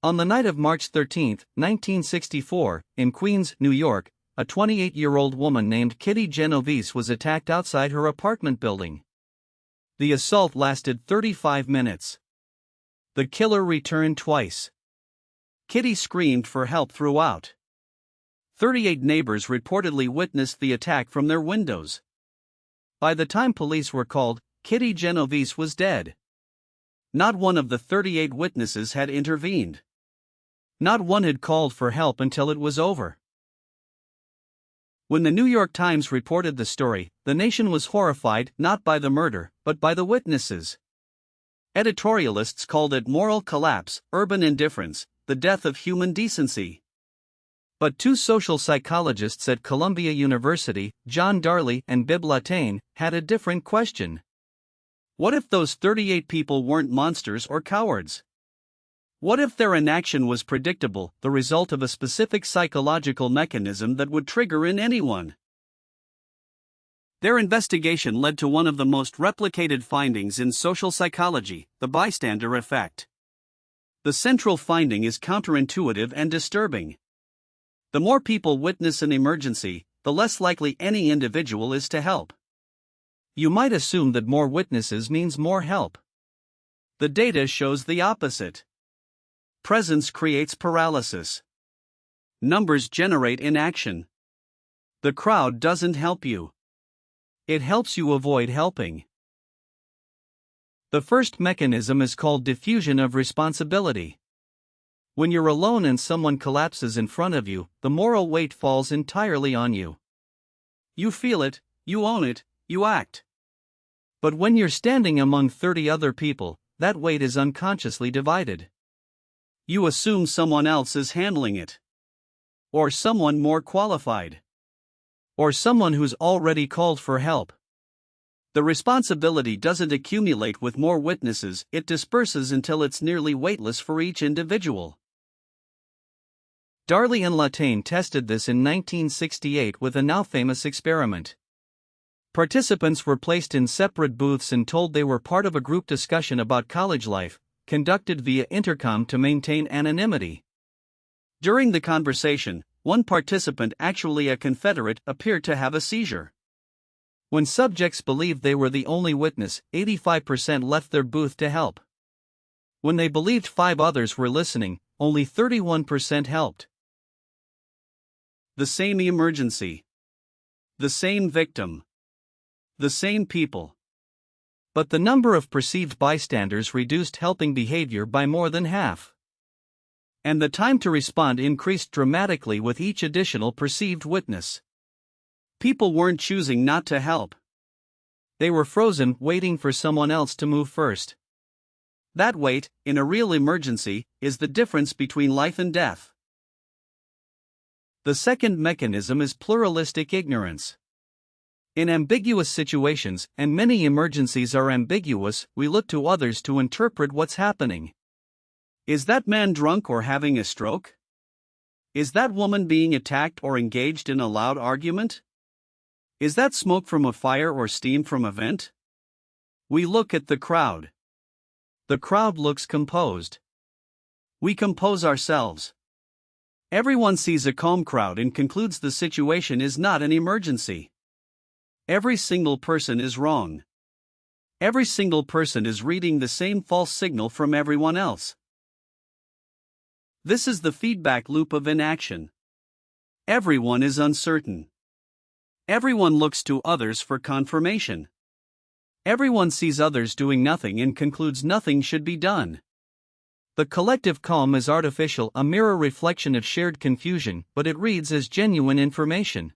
On the night of March 13, 1964, in Queens, New York, a 28-year-old woman named Kitty Genovese was attacked outside her apartment building. The assault lasted 35 minutes. The killer returned twice. Kitty screamed for help throughout. 38 neighbors reportedly witnessed the attack from their windows. By the time police were called, Kitty Genovese was dead. Not one of the 38 witnesses had intervened. Not one had called for help until it was over. When the New York Times reported the story, the nation was horrified not by the murder, but by the witnesses. Editorialists called it moral collapse, urban indifference, the death of human decency. But two social psychologists at Columbia University, John Darley and Bib Latané, had a different question. What if those 38 people weren't monsters or cowards? What if their inaction was predictable, the result of a specific psychological mechanism that would trigger in anyone? Their investigation led to one of the most replicated findings in social psychology, the bystander effect. The central finding is counterintuitive and disturbing. The more people witness an emergency, the less likely any individual is to help. You might assume that more witnesses means more help. The data shows the opposite. Presence creates paralysis. Numbers generate inaction. The crowd doesn't help you. It helps you avoid helping. The first mechanism is called diffusion of responsibility. When you're alone and someone collapses in front of you, the moral weight falls entirely on you. You feel it, you own it, you act. But when you're standing among 30 other people, that weight is unconsciously divided. You assume someone else is handling it. Or someone more qualified. Or someone who's already called for help. The responsibility doesn't accumulate with more witnesses, it disperses until it's nearly weightless for each individual. Darley and Latané tested this in 1968 with a now famous experiment. Participants were placed in separate booths and told they were part of a group discussion about college life, conducted via intercom to maintain anonymity. During the conversation, one participant, actually a Confederate, appeared to have a seizure. When subjects believed they were the only witness, 85% left their booth to help. When they believed 5 others were listening, only 31% helped. The same emergency. The same victim. The same people. But the number of perceived bystanders reduced helping behavior by more than half. And the time to respond increased dramatically with each additional perceived witness. People weren't choosing not to help. They were frozen, waiting for someone else to move first. That wait, in a real emergency, is the difference between life and death. The second mechanism is pluralistic ignorance. In ambiguous situations, and many emergencies are ambiguous, we look to others to interpret what's happening. Is that man drunk or having a stroke? Is that woman being attacked or engaged in a loud argument? Is that smoke from a fire or steam from a vent? We look at the crowd. The crowd looks composed. We compose ourselves. Everyone sees a calm crowd and concludes the situation is not an emergency. Every single person is wrong. Every single person is reading the same false signal from everyone else. This is the feedback loop of inaction. Everyone is uncertain. Everyone looks to others for confirmation. Everyone sees others doing nothing and concludes nothing should be done. The collective calm is artificial, a mirror reflection of shared confusion, but it reads as genuine information.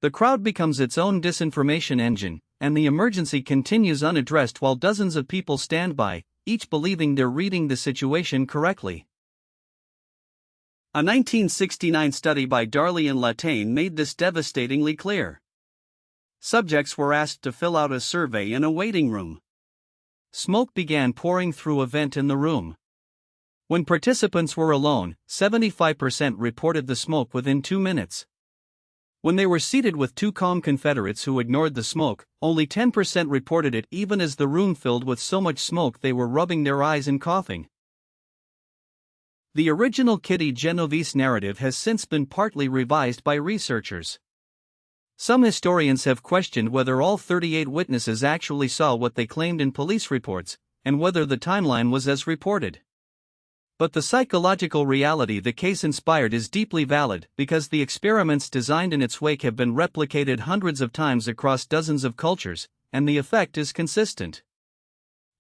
The crowd becomes its own disinformation engine, and the emergency continues unaddressed while dozens of people stand by, each believing they're reading the situation correctly. A 1969 study by Darley and Latané made this devastatingly clear. Subjects were asked to fill out a survey in a waiting room. Smoke began pouring through a vent in the room. When participants were alone, 75% reported the smoke within 2 minutes. When they were seated with 2 calm Confederates who ignored the smoke, only 10% reported it even as the room filled with so much smoke they were rubbing their eyes and coughing. The original Kitty Genovese narrative has since been partly revised by researchers. Some historians have questioned whether all 38 witnesses actually saw what they claimed in police reports, and whether the timeline was as reported. But the psychological reality the case inspired is deeply valid because the experiments designed in its wake have been replicated hundreds of times across dozens of cultures, and the effect is consistent.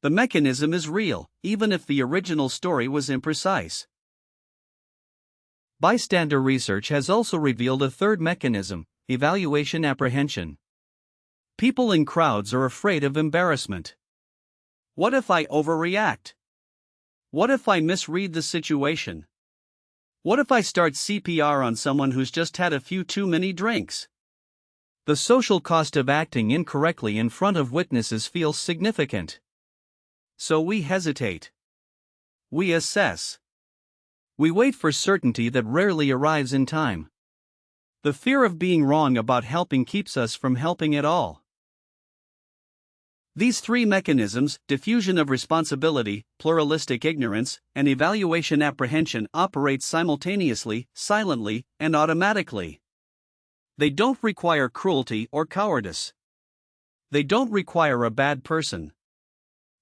The mechanism is real, even if the original story was imprecise. Bystander research has also revealed a third mechanism: evaluation apprehension. People in crowds are afraid of embarrassment. What if I overreact? What if I misread the situation? What if I start CPR on someone who's just had a few too many drinks? The social cost of acting incorrectly in front of witnesses feels significant. So we hesitate. We assess. We wait for certainty that rarely arrives in time. The fear of being wrong about helping keeps us from helping at all. These three mechanisms, diffusion of responsibility, pluralistic ignorance, and evaluation apprehension, operate simultaneously, silently, and automatically. They don't require cruelty or cowardice. They don't require a bad person.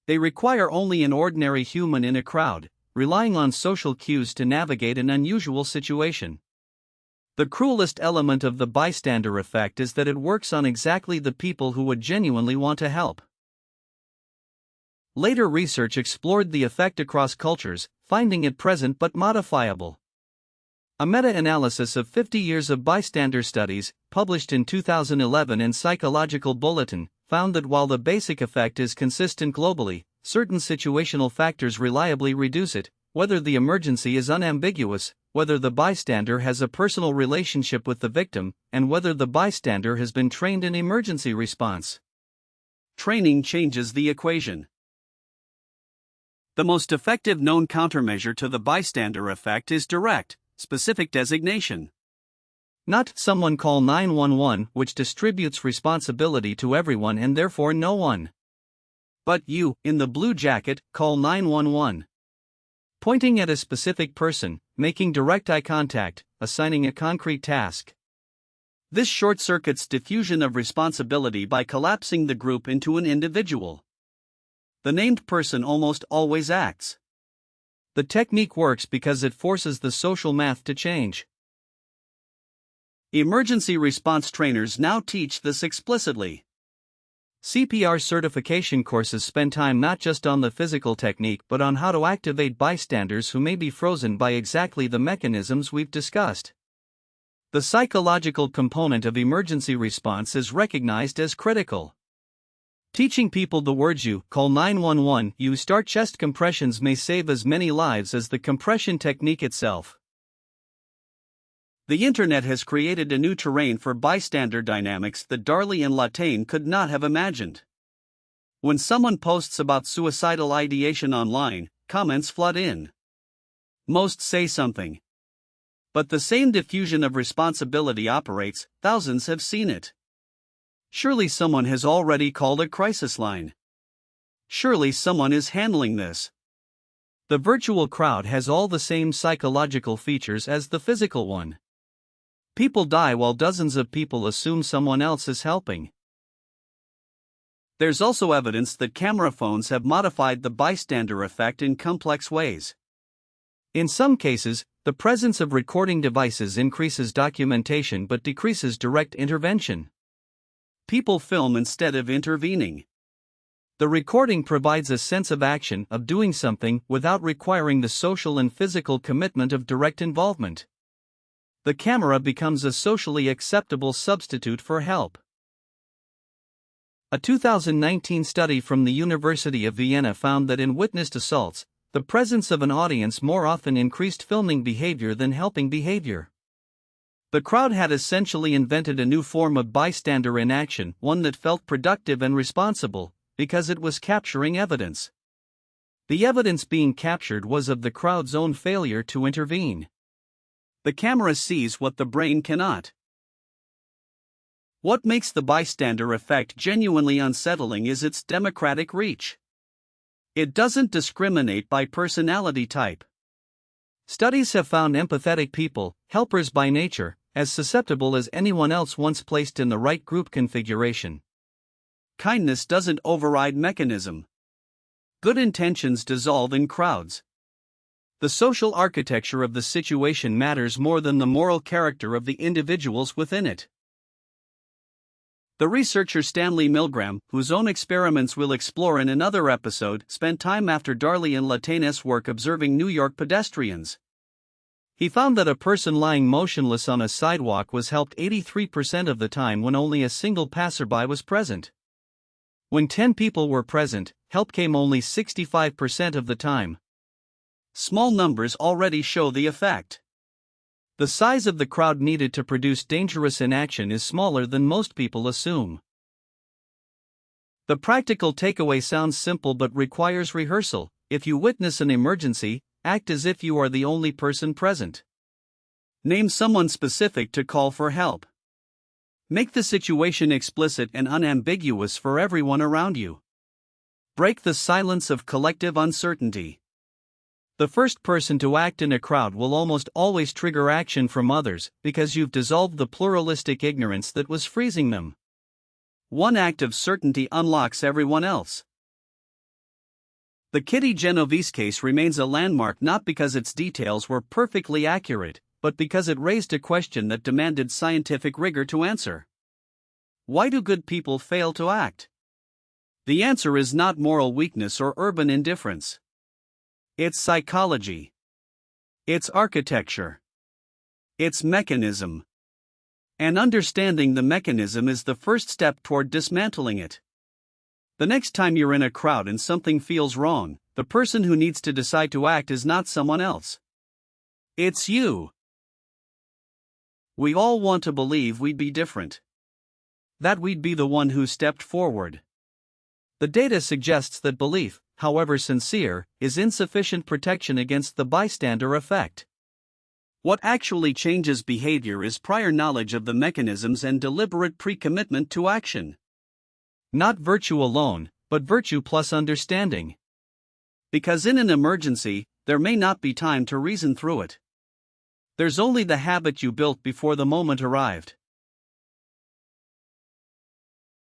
They require only an ordinary human in a crowd, relying on social cues to navigate an unusual situation. The cruelest element of the bystander effect is that it works on exactly the people who would genuinely want to help. Later research explored the effect across cultures, finding it present but modifiable. A meta-analysis of 50 years of bystander studies, published in 2011 in Psychological Bulletin, found that while the basic effect is consistent globally, certain situational factors reliably reduce it, whether the emergency is unambiguous, whether the bystander has a personal relationship with the victim, and whether the bystander has been trained in emergency response. Training changes the equation. The most effective known countermeasure to the bystander effect is direct, specific designation. Not someone call 911, which distributes responsibility to everyone and therefore no one. But you, in the blue jacket, call 911. Pointing at a specific person, making direct eye contact, assigning a concrete task. This short-circuits diffusion of responsibility by collapsing the group into an individual. The named person almost always acts. The technique works because it forces the social math to change. Emergency response trainers now teach this explicitly. CPR certification courses spend time not just on the physical technique but on how to activate bystanders who may be frozen by exactly the mechanisms we've discussed. The psychological component of emergency response is recognized as critical. Teaching people the words you call 911, you start chest compressions may save as many lives as the compression technique itself. The internet has created a new terrain for bystander dynamics that Darley and Latané could not have imagined. When someone posts about suicidal ideation online, comments flood in. Most say something. But the same diffusion of responsibility operates, thousands have seen it. Surely someone has already called a crisis line. Surely someone is handling this. The virtual crowd has all the same psychological features as the physical one. People die while dozens of people assume someone else is helping. There's also evidence that camera phones have modified the bystander effect in complex ways. In some cases, the presence of recording devices increases documentation but decreases direct intervention. People film instead of intervening. The recording provides a sense of action, of doing something, without requiring the social and physical commitment of direct involvement. The camera becomes a socially acceptable substitute for help. A 2019 study from the University of Vienna found that in witnessed assaults, the presence of an audience more often increased filming behavior than helping behavior. The crowd had essentially invented a new form of bystander inaction, one that felt productive and responsible, because it was capturing evidence. The evidence being captured was of the crowd's own failure to intervene. The camera sees what the brain cannot. What makes the bystander effect genuinely unsettling is its democratic reach. It doesn't discriminate by personality type. Studies have found empathetic people, helpers by nature, as susceptible as anyone else once placed in the right group configuration. Kindness doesn't override mechanism. Good intentions dissolve in crowds. The social architecture of the situation matters more than the moral character of the individuals within it. The researcher Stanley Milgram, whose own experiments we'll explore in another episode, spent time after Darley and Latané's work observing New York pedestrians. He found that a person lying motionless on a sidewalk was helped 83% of the time when only a single passerby was present. When 10 people were present, help came only 65% of the time. Small numbers already show the effect. The size of the crowd needed to produce dangerous inaction is smaller than most people assume. The practical takeaway sounds simple but requires rehearsal. If you witness an emergency, act as if you are the only person present. Name someone specific to call for help. Make the situation explicit and unambiguous for everyone around you. Break the silence of collective uncertainty. The first person to act in a crowd will almost always trigger action from others because you've dissolved the pluralistic ignorance that was freezing them. One act of certainty unlocks everyone else. The Kitty Genovese case remains a landmark not because its details were perfectly accurate, but because it raised a question that demanded scientific rigor to answer. Why do good people fail to act? The answer is not moral weakness or urban indifference. It's psychology. It's architecture. It's mechanism. And understanding the mechanism is the first step toward dismantling it. The next time you're in a crowd and something feels wrong, the person who needs to decide to act is not someone else. It's you. We all want to believe we'd be different. That we'd be the one who stepped forward. The data suggests that belief, however sincere, is insufficient protection against the bystander effect. What actually changes behavior is prior knowledge of the mechanisms and deliberate pre-commitment to action. Not virtue alone, but virtue plus understanding. Because in an emergency, there may not be time to reason through it. There's only the habit you built before the moment arrived.